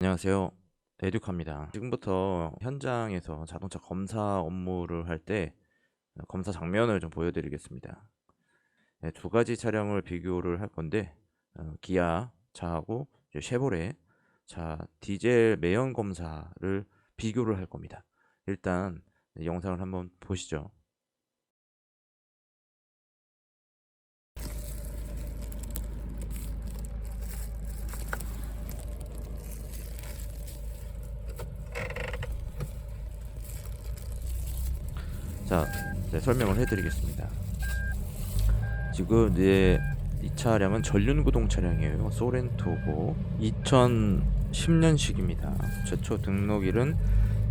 안녕하세요. 에듀카입니다. 지금부터 현장에서 자동차 검사 업무를 할 때 검사 장면을 좀 보여드리겠습니다. 네, 두 가지 차량을 비교를 할 건데 기아 차하고 이제 쉐보레 차 디젤 매연 검사를 비교를 할 겁니다. 일단 영상을 한번 보시죠. 자, 네, 설명을 해드리겠습니다. 지금 이제 이 차량은 전륜구동 차량이에요. 소렌토고 2010년식입니다. 최초 등록일은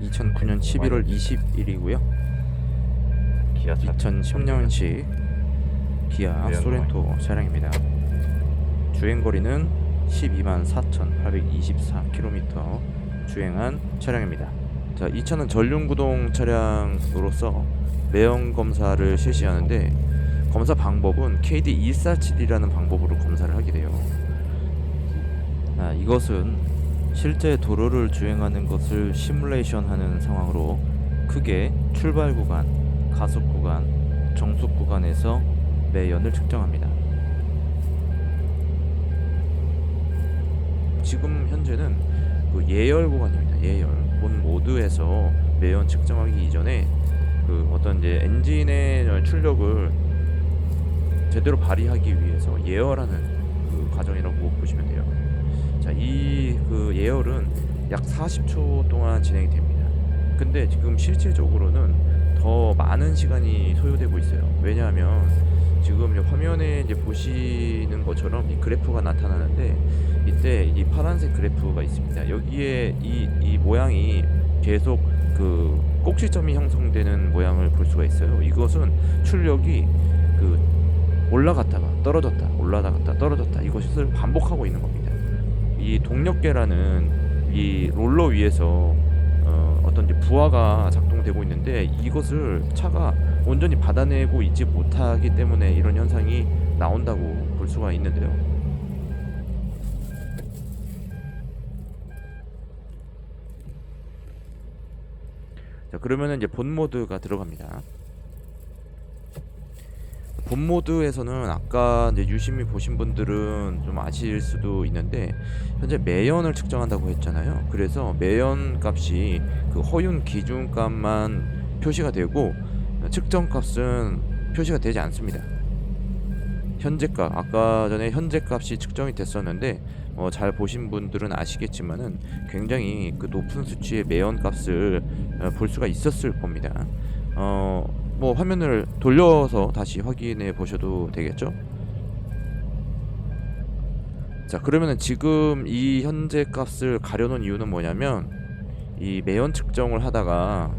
2009년 11월 20일이고요. 기아 차 2010년식 기아 소렌토 차량입니다. 주행거리는 124,824km 주행한 차량입니다. 자, 이 차는 전륜구동 차량으로서 매연 검사를 실시하는데 검사 방법은 KD147이라는 방법으로 검사를 하게 돼요. 이것은 실제 도로를 주행하는 것을 시뮬레이션하는 상황으로 크게 출발 구간, 가속 구간, 정속 구간에서 매연을 측정합니다. 지금 현재는 그 예열 구간입니다. 예열. 본 모드에서 매연 측정하기 이전에 그 어떤 이제 엔진의 출력을 제대로 발휘하기 위해서 예열하는 그 과정이라고 보시면 돼요. 자, 이 그 예열은 약 40초 동안 진행이 됩니다. 근데 지금 실질적으로는 더 많은 시간이 소요되고 있어요. 왜냐하면 지금 화면에 이제 보시는 것처럼 이 그래프가 나타나는데 이때 이 파란색 그래프가 있습니다. 여기에 이 모양이 계속 그 꼭지점이 형성되는 모양을 볼 수가 있어요. 이것은 출력이 그 올라갔다가 떨어졌다, 올라갔다 떨어졌다 이것을 반복하고 있는 겁니다. 이 동력계라는 이 롤러 위에서 어떤 이제 부하가 작동되고 있는데 이것을 차가 온전히 받아내고 있지 못하기 때문에 이런 현상이 나온다고 볼 수가 있는데요. 자, 그러면은 이제 본 모드가 들어갑니다. 본 모드에서는 아까 이제 유심히 보신 분들은 좀 아실 수도 있는데 현재 매연을 측정한다고 했잖아요. 그래서 매연 값이 그 허윤 기준값만 표시가 되고 측정 값은 표시가 되지 않습니다. 현재값, 아까 전에 현재값이 측정이 됐었는데 잘 보신 분들은 아시겠지만은 굉장히 그 높은 수치의 매연 값을 볼 수가 있었을 겁니다. 화면을 돌려서 다시 확인해 보셔도 되겠죠? 자, 그러면은 지금 이 현재 값을 가려놓은 이유는 뭐냐면 이 매연 측정을 하다가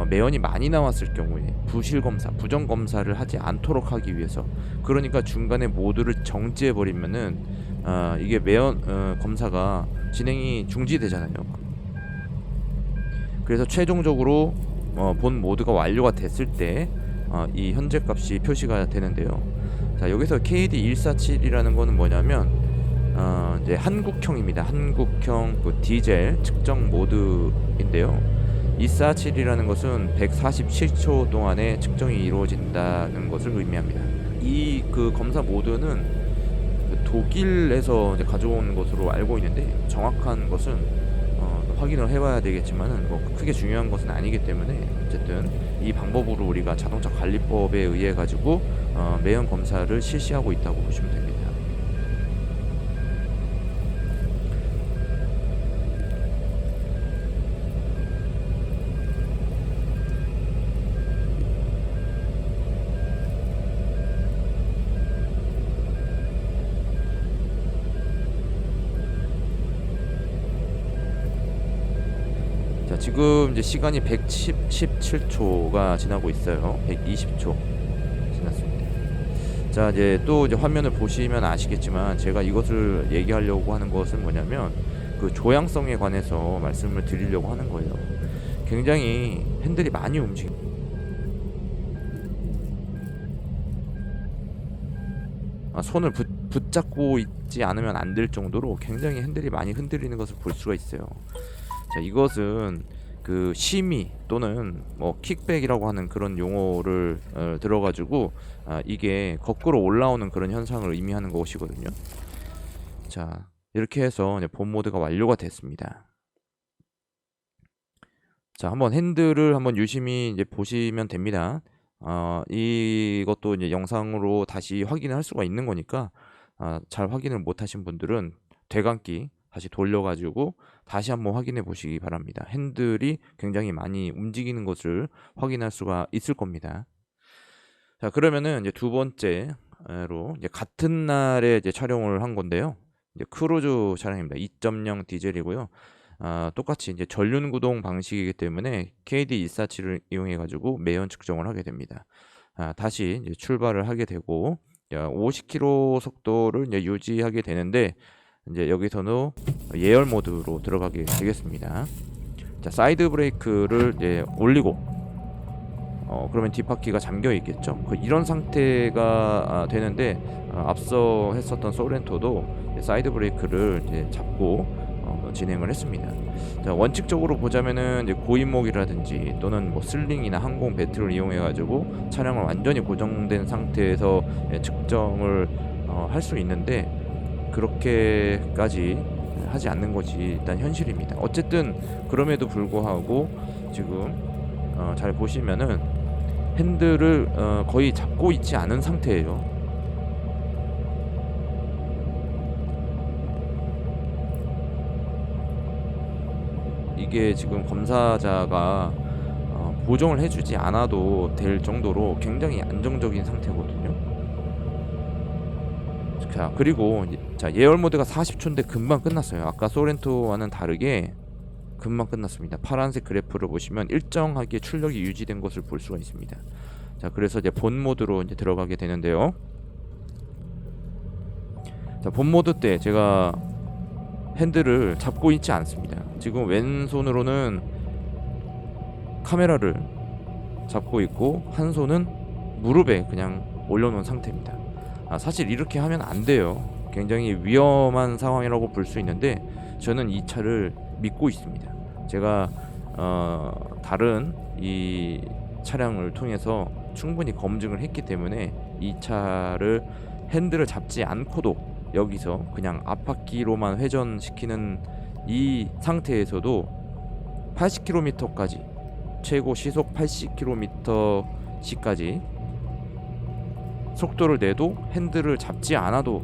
매연이 많이 나왔을 경우에 부실 검사, 부정 검사를 하지 않도록 하기 위해서, 그러니까 중간에 모두를 정지해 버리면은 이게 매연 검사가 진행이 중지되잖아요. 그래서 최종적으로 본 모드가 완료가 됐을 때 이 현재 값이 표시가 되는데요. 자, 여기서 KD147이라는 거는 뭐냐면 이제 한국형입니다. 한국형 그 디젤 측정 모드인데요. 247이라는 것은 147초 동안에 측정이 이루어진다는 것을 의미합니다. 이 그 검사 모드는 독일에서 이제 가져온 것으로 알고 있는데 정확한 것은 확인을 해봐야 되겠지만은 크게 중요한 것은 아니기 때문에 어쨌든 이 방법으로 우리가 자동차 관리법에 의해 가지고 매연 검사를 실시하고 있다고 보시면 됩니다. 자, 지금 이제 시간이 117초가 지나고 있어요. 120초 지났습니다. 자, 이제 또 이제 화면을 보시면 아시겠지만 제가 이것을 얘기하려고 하는 것은 뭐냐면 그 조향성에 관해서 말씀을 드리려고 하는 거예요. 굉장히 핸들이 많이 손을 붙잡고 있지 않으면 안 될 정도로 굉장히 핸들이 많이 흔들리는 것을 볼 수가 있어요. 자, 이것은 그 심의 또는 뭐 킥백이라고 하는 그런 용어를 들어가지고 이게 거꾸로 올라오는 그런 현상을 의미하는 것이거든요. 자, 이렇게 해서 이제 본 모드가 완료가 됐습니다. 자, 한번 핸들을 한번 유심히 이제 보시면 됩니다. 이것도 이제 영상으로 다시 확인을 할 수가 있는 거니까 잘 확인을 못 하신 분들은 되감기 다시 돌려가지고 다시 한번 확인해 보시기 바랍니다. 핸들이 굉장히 많이 움직이는 것을 확인할 수가 있을 겁니다. 자, 그러면은 이제 두 번째로 이제 같은 날에 이제 촬영을 한 건데요. 이제 크루즈 차량입니다. 2.0 디젤이고요. 똑같이 이제 전륜 구동 방식이기 때문에 KD247을 이용해 가지고 매연 측정을 하게 됩니다. 다시 이제 출발을 하게 되고 50km 속도를 이제 유지하게 되는데 이제 여기서는 예열 모드로 들어가게 되겠습니다. 자, 사이드 브레이크를 이제 올리고 그러면 뒷바퀴가 잠겨 있겠죠. 이런 상태가 되는데 앞서 했었던 소렌토도 사이드 브레이크를 이제 잡고 진행을 했습니다. 자, 원칙적으로 보자면은 이제 고인목이라든지 또는 뭐 슬링이나 항공 배트를 이용해 가지고 차량을 완전히 고정된 상태에서 측정을 할 수 있는데 그렇게까지 하지 않는 것이 일단 현실입니다. 어쨌든 그럼에도 불구하고 지금 잘 보시면은 핸들을 거의 잡고 있지 않은 상태예요. 이게 지금 검사자가 보정을 해주지 않아도 될 정도로 굉장히 안정적인 상태거든요. 자, 그리고 자, 예열 모드가 40초인데 금방 끝났어요. 아까 소렌토와는 다르게 금방 끝났습니다. 파란색 그래프를 보시면 일정하게 출력이 유지된 것을 볼 수가 있습니다. 자, 그래서 이제 본 모드로 이제 들어가게 되는데요. 자, 본 모드 때 제가 핸들을 잡고 있지 않습니다. 지금 왼손으로는 카메라를 잡고 있고 한 손은 무릎에 그냥 올려놓은 상태입니다. 사실 이렇게 하면 안 돼요. 굉장히 위험한 상황이라고 볼 수 있는데 저는 이 차를 믿고 있습니다. 제가 다른 이 차량을 통해서 충분히 검증을 했기 때문에 이 차를 핸들을 잡지 않고도 여기서 그냥 앞바퀴로만 회전시키는 이 상태에서도 80km까지 최고 시속 80km까지 속도를 내도 핸들을 잡지 않아도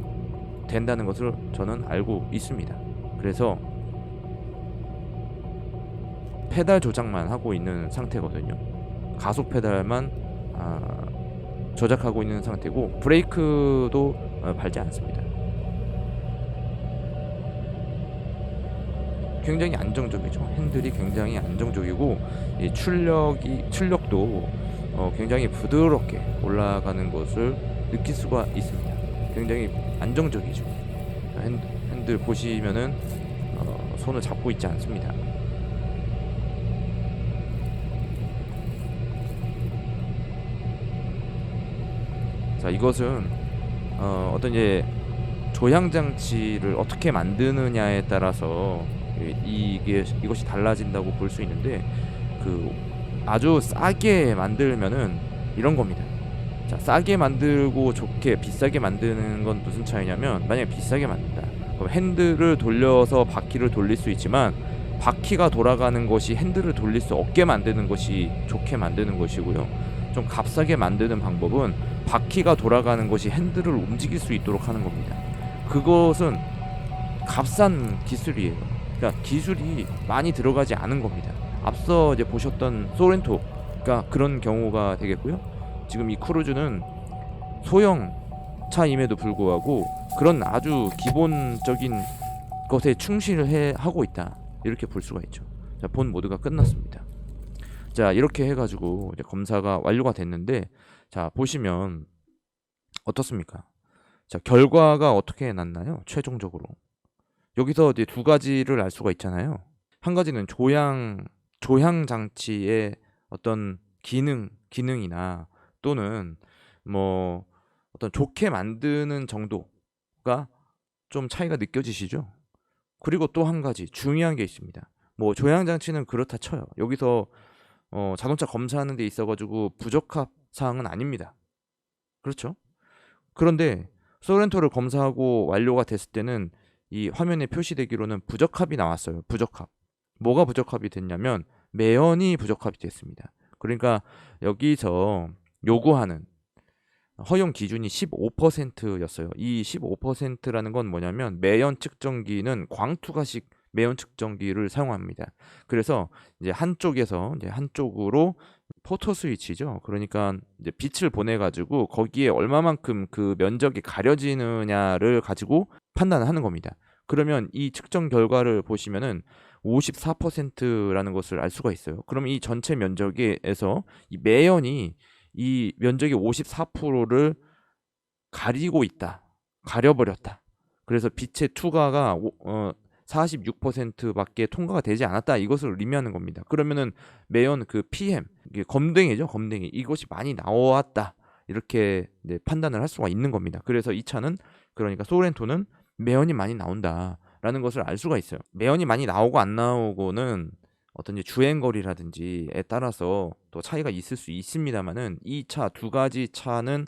된다는 것을 저는 알고 있습니다. 그래서 페달 조작만 하고 있는 상태거든요. 가속 페달만 조작하고 있는 상태고 브레이크도 밟지 않습니다. 굉장히 안정적이죠. 핸들이 굉장히 안정적이고 이 출력도 굉장히 부드럽게 올라가는 것을 느낄 수가 있습니다. 굉장히 안정적이죠. 핸들 보시면은 손을 잡고 있지 않습니다. 자, 이것은 어떤 이제 조향 장치를 어떻게 만드느냐에 따라서 이것이 달라진다고 볼 수 있는데 아주 싸게 만들면은 이런 겁니다. 자, 싸게 만들고 좋게 비싸게 만드는 건 무슨 차이냐면 만약에 비싸게 만든다. 그럼 핸들을 돌려서 바퀴를 돌릴 수 있지만 바퀴가 돌아가는 것이 핸들을 돌릴 수 없게 만드는 것이 좋게 만드는 것이고요. 좀 값싸게 만드는 방법은 바퀴가 돌아가는 것이 핸들을 움직일 수 있도록 하는 겁니다. 그것은 값싼 기술이에요. 그러니까 기술이 많이 들어가지 않은 겁니다. 앞서 이제 보셨던 소렌토가 그런 경우가 되겠고요. 지금 이 크루즈는 소형 차임에도 불구하고 그런 아주 기본적인 것에 충실하고 있다. 이렇게 볼 수가 있죠. 자, 본 모드가 끝났습니다. 자, 이렇게 해가지고 이제 검사가 완료가 됐는데, 자, 보시면 어떻습니까? 자, 결과가 어떻게 났나요? 최종적으로 여기서 이제 두 가지를 알 수가 있잖아요. 한 가지는 조향 장치의 어떤 기능이나 또는 뭐 어떤 좋게 만드는 정도가 좀 차이가 느껴지시죠? 그리고 또 한 가지 중요한 게 있습니다. 뭐 조향 장치는 그렇다 쳐요. 여기서 자동차 검사하는 데 있어 가지고 부적합 사항은 아닙니다. 그렇죠? 그런데 소렌토를 검사하고 완료가 됐을 때는 이 화면에 표시되기로는 부적합이 나왔어요. 부적합. 뭐가 부적합이 됐냐면 매연이 부적합이 됐습니다. 그러니까 여기서 요구하는 허용 기준이 15%였어요. 이 15%라는 건 뭐냐면 매연 측정기는 광투가식 매연 측정기를 사용합니다. 그래서 이제 한쪽에서 이제 한쪽으로 포토 스위치죠. 그러니까 이제 빛을 보내 가지고 거기에 얼마만큼 그 면적이 가려지느냐를 가지고 판단을 하는 겁니다. 그러면 이 측정 결과를 보시면은 54%라는 것을 알 수가 있어요. 그럼 이 전체 면적에서 이 매연이 이 면적의 54%를 가리고 있다. 가려버렸다. 그래서 빛의 투과가 46%밖에 통과가 되지 않았다. 이것을 의미하는 겁니다. 그러면은 매연 그 PM, 이게 검댕이죠. 검댕이. 이것이 많이 나왔다. 이렇게 이제 판단을 할 수가 있는 겁니다. 그래서 이 차는 그러니까 소렌토는 매연이 많이 나온다라는 것을 알 수가 있어요. 매연이 많이 나오고 안 나오고는 어떤 이제 주행거리라든지에 따라서 또 차이가 있을 수 있습니다만은 이 차 두 가지 차는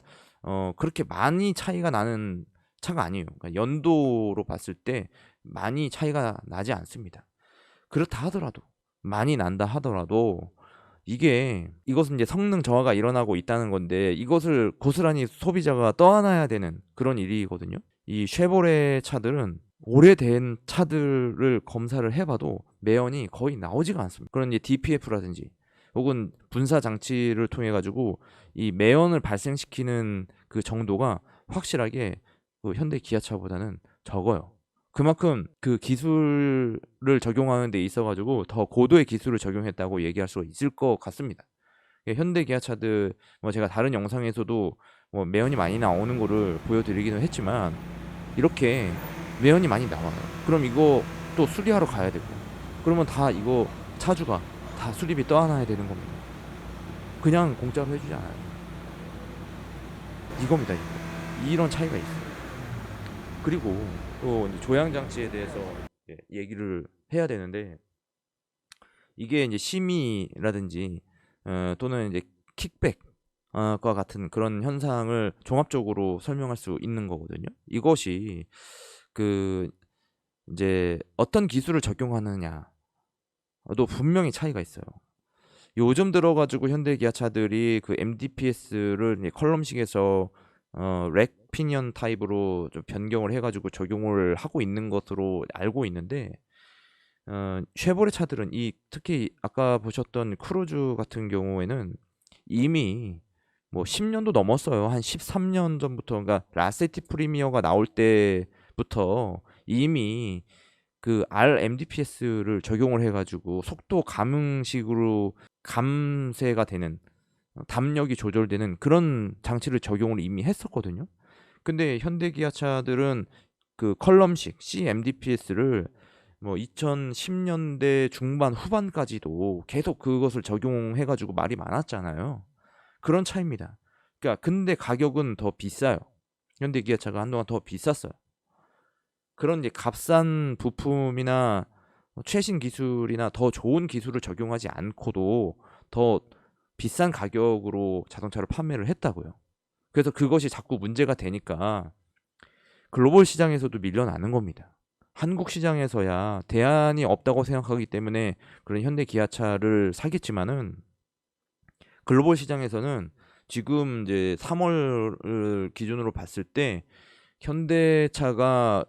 그렇게 많이 차이가 나는 차가 아니에요. 그러니까 연도로 봤을 때 많이 차이가 나지 않습니다. 그렇다 하더라도 많이 난다 하더라도 이것은 이제 성능 저하가 일어나고 있다는 건데 이것을 고스란히 소비자가 떠안아야 되는 그런 일이거든요. 이 쉐보레 차들은 오래된 차들을 검사를 해봐도 매연이 거의 나오지가 않습니다. 그런 이제 DPF라든지 혹은 분사 장치를 통해 가지고 이 매연을 발생시키는 그 정도가 확실하게 그 현대 기아차보다는 적어요. 그만큼 그 기술을 적용하는 데 있어 가지고 더 고도의 기술을 적용했다고 얘기할 수 있을 것 같습니다. 현대 기아차들 뭐 제가 다른 영상에서도 뭐 매연이 많이 나오는 거를 보여드리기는 했지만 이렇게 매연이 많이 나와요. 그럼 이거 또 수리하러 가야 되고 그러면 다 이거 차주가 다 수리비 떠안아야 되는 겁니다. 그냥 공짜로 해주지 않아요. 이겁니다. 이런 차이가 있어요. 그리고 또 이제 조향 장치에 대해서 얘기를 해야 되는데 이게 이제 심의라든지 또는 이제 킥백과 같은 그런 현상을 종합적으로 설명할 수 있는 거거든요. 이것이 그 이제 어떤 기술을 적용하느냐도 분명히 차이가 있어요. 요즘 들어가지고 현대 기아차들이 그 MDPS를 컬럼식에서 렉 피니언 타입으로 좀 변경을 해가지고 적용을 하고 있는 것으로 알고 있는데 쉐보레 차들은 특히 아까 보셨던 크루즈 같은 경우에는 이미 뭐 10년도 넘었어요. 한 13년 전부터 그러니까 라세티 프리미어가 나올 때부터 이미 그 RMDPS를 적용을 해가지고 속도 감응식으로 감쇄가 되는 담력이 조절되는 그런 장치를 적용을 이미 했었거든요. 근데 현대 기아차들은 그 컬럼식 CMDPS를 뭐 2010년대 중반 후반까지도 계속 그것을 적용해가지고 말이 많았잖아요. 그런 차이입니다. 그러니까 근데 가격은 더 비싸요. 현대 기아차가 한동안 더 비쌌어요. 그런 이제 값싼 부품이나 최신 기술이나 더 좋은 기술을 적용하지 않고도 더 비싼 가격으로 자동차를 판매를 했다고요. 그래서 그것이 자꾸 문제가 되니까 글로벌 시장에서도 밀려나는 겁니다. 한국 시장에서야 대안이 없다고 생각하기 때문에 그런 현대 기아차를 사겠지만은 글로벌 시장에서는 지금 이제 3월을 기준으로 봤을 때 현대차가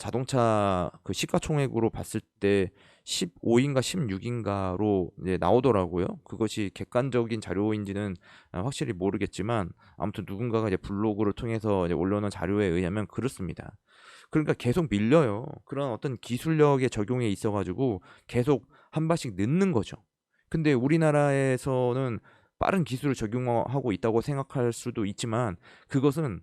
자동차 그 시가총액으로 봤을 때 15인가 16인가로 이제 나오더라고요. 그것이 객관적인 자료인지는 확실히 모르겠지만 아무튼 누군가가 이제 블로그를 통해서 이제 올려놓은 자료에 의하면 그렇습니다. 그러니까 계속 밀려요. 그런 어떤 기술력의 적용에 있어가지고 계속 한 발씩 늦는 거죠. 근데 우리나라에서는 빠른 기술을 적용하고 있다고 생각할 수도 있지만 그것은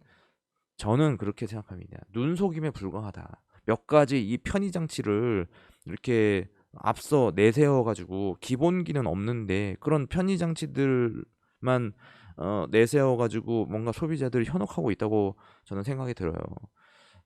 저는 그렇게 생각합니다. 눈속임에 불과하다. 몇 가지 이 편의 장치를 이렇게 앞서 내세워 가지고 기본기는 없는데 그런 편의 장치들만 내세워 가지고 뭔가 소비자들을 현혹하고 있다고 저는 생각이 들어요.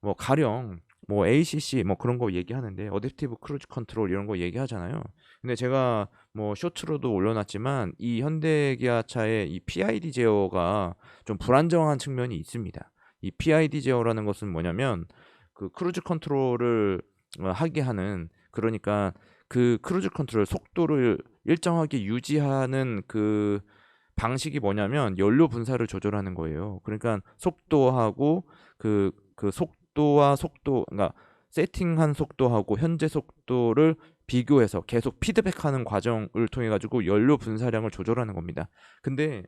뭐 가령 뭐 ACC 뭐 그런 거 얘기하는데 어댑티브 크루즈 컨트롤 이런 거 얘기하잖아요. 근데 제가 뭐 쇼츠로도 올려놨지만 이 현대기아차의 이 PID 제어가 좀 불안정한 측면이 있습니다. 이 PID 제어라는 것은 뭐냐면 그 크루즈 컨트롤을 하게 하는, 그러니까 그 크루즈 컨트롤 속도를 일정하게 유지하는 그 방식이 뭐냐면 연료 분사를 조절하는 거예요. 그러니까 속도하고 그 속도와 속도, 그러니까 세팅한 속도하고 현재 속도를 비교해서 계속 피드백하는 과정을 통해 가지고 연료 분사량을 조절하는 겁니다. 근데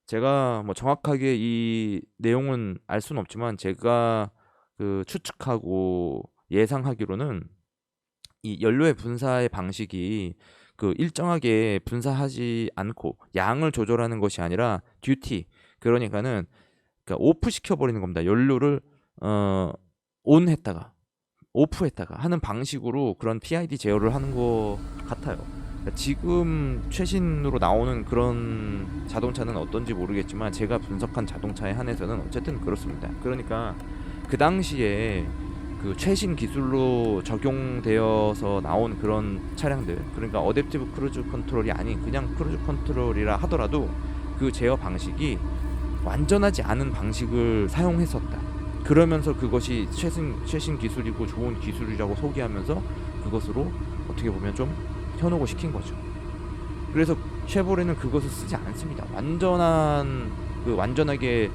제가 뭐 정확하게 이 내용은 알 수는 없지만 제가 그 추측하고 예상하기로는 이 연료의 분사의 방식이 그 일정하게 분사하지 않고 양을 조절하는 것이 아니라 듀티, 그러니까는 오프 시켜 버리는 겁니다. 연료를 온 했다가 오프 했다가 하는 방식으로 그런 PID 제어를 하는 것 같아요. 그러니까 지금 최신으로 나오는 그런 자동차는 어떤지 모르겠지만 제가 분석한 자동차에 한해서는 어쨌든 그렇습니다. 그러니까 그 당시에 그 최신 기술로 적용되어서 나온 그런 차량들, 그러니까 어댑티브 크루즈 컨트롤이 아닌 그냥 크루즈 컨트롤이라 하더라도 그 제어 방식이 완전하지 않은 방식을 사용했었다. 그러면서 그것이 최신 기술이고 좋은 기술이라고 소개하면서 그것으로 어떻게 보면 좀 현혹을 시킨 거죠. 그래서 쉐보레는 그것을 쓰지 않습니다. 완전하게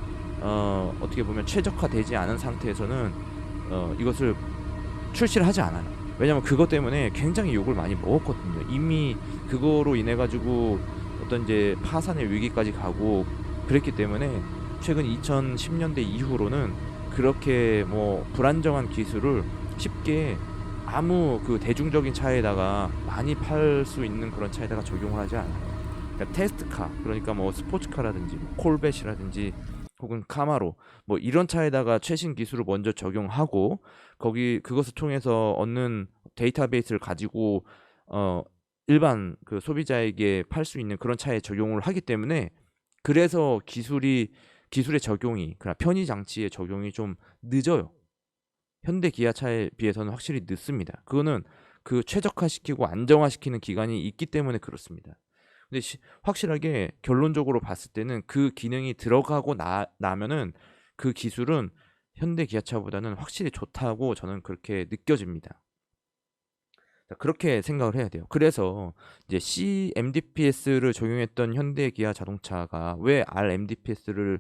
어떻게 보면 최적화되지 않은 상태에서는 이것을 출시를 하지 않아요. 왜냐면 그것 때문에 굉장히 욕을 많이 먹었거든요. 이미 그거로 인해 가지고 어떤 이제 파산의 위기까지 가고 그랬기 때문에 최근 2010년대 이후로는 그렇게 뭐 불안정한 기술을 쉽게 아무 그 대중적인 차에다가 많이 팔 수 있는 그런 차에다가 적용을 하지 않아요. 그러니까 테스트카, 그러니까 뭐 스포츠카라든지 뭐 콜벳이라든지 혹은 카마로 뭐 이런 차에다가 최신 기술을 먼저 적용하고 그것을 통해서 얻는 데이터베이스를 가지고 일반 그 소비자에게 팔 수 있는 그런 차에 적용을 하기 때문에, 그래서 기술의 적용이, 그러나 편의 장치의 적용이 좀 늦어요. 현대 기아차에 비해서는 확실히 늦습니다. 그거는 그 최적화시키고 안정화시키는 기간이 있기 때문에 그렇습니다. 근데 확실하게 결론적으로 봤을 때는 그 기능이 들어가고 나면은 그 기술은 현대 기아차보다는 확실히 좋다고 저는 그렇게 느껴집니다. 그렇게 생각을 해야 돼요. 그래서 이제 CMDPS를 적용했던 현대 기아 자동차가 왜 RMDPS를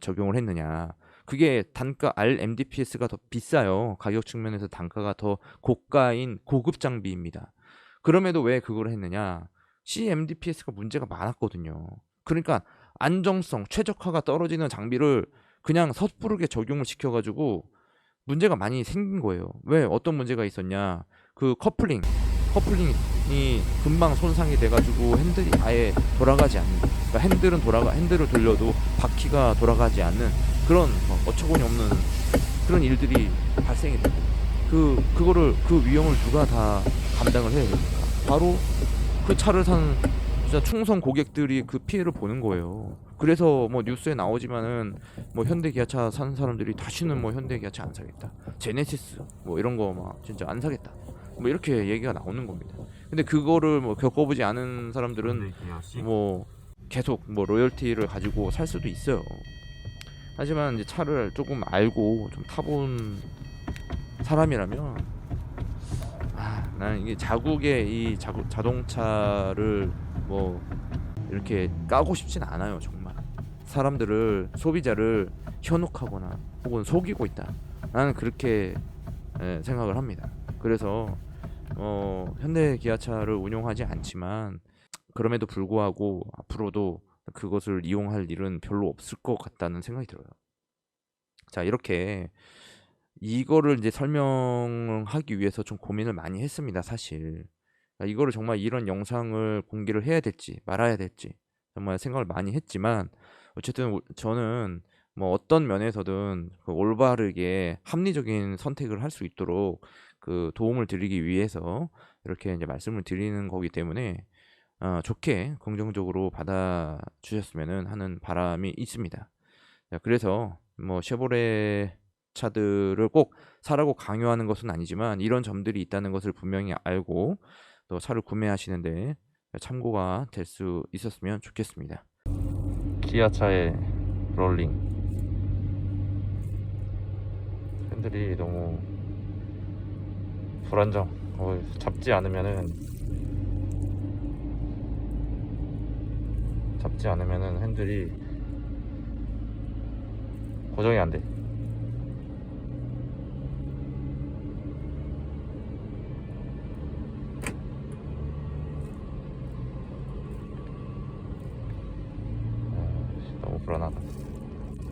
적용을 했느냐. 그게 단가 RMDPS가 더 비싸요. 가격 측면에서 단가가 더 고가인 고급 장비입니다. 그럼에도 왜 그걸 했느냐. CMDPS가 문제가 많았거든요. 그러니까 안정성, 최적화가 떨어지는 장비를 그냥 섣부르게 적용을 시켜가지고 문제가 많이 생긴 거예요. 왜? 어떤 문제가 있었냐. 그 커플링이 금방 손상이 돼가지고 핸들이 아예 돌아가지 않는, 그러니까 핸들을 돌려도 바퀴가 돌아가지 않는 그런 어처구니 없는 그런 일들이 발생이 되고, 그 위험을 누가 다 감당을 해야 됩니까? 바로 그 차를 산 진짜 충성 고객들이 그 피해를 보는 거예요. 그래서 뭐 뉴스에 나오지만은 뭐 현대 기아차 산 사람들이 다시는 뭐 현대 기아차 안 사겠다, 제네시스 뭐 이런 거 막 진짜 안 사겠다, 뭐 이렇게 얘기가 나오는 겁니다. 근데 그거를 뭐 겪어보지 않은 사람들은 뭐 계속 뭐 로열티를 가지고 살 수도 있어요. 하지만 이제 차를 조금 알고 좀 타본 사람이라면 나는 이게 자국의 이 자동차를 뭐 이렇게 까고 싶진 않아요. 정말 사람들을, 소비자를 현혹하거나 혹은 속이고 있다, 나는 그렇게 생각을 합니다. 그래서 현대 기아차를 운용하지 않지만 그럼에도 불구하고 앞으로도 그것을 이용할 일은 별로 없을 것 같다는 생각이 들어요. 자, 이렇게 이거를 이제 설명하기 위해서 좀 고민을 많이 했습니다, 사실. 이거를 정말 이런 영상을 공개를 해야 될지 말아야 될지 정말 생각을 많이 했지만, 어쨌든 저는 뭐 어떤 면에서든 그 올바르게 합리적인 선택을 할 수 있도록 그 도움을 드리기 위해서 이렇게 이제 말씀을 드리는 거기 때문에 좋게 긍정적으로 받아주셨으면 하는 바람이 있습니다. 자, 그래서 뭐 쉐보레 차들을 꼭 사라고 강요하는 것은 아니지만 이런 점들이 있다는 것을 분명히 알고 또 차를 구매하시는데 참고가 될 수 있었으면 좋겠습니다. 기아차의 롤링 핸들이 너무 불안정. 잡지 않으면은 핸들이 고정이 안 돼.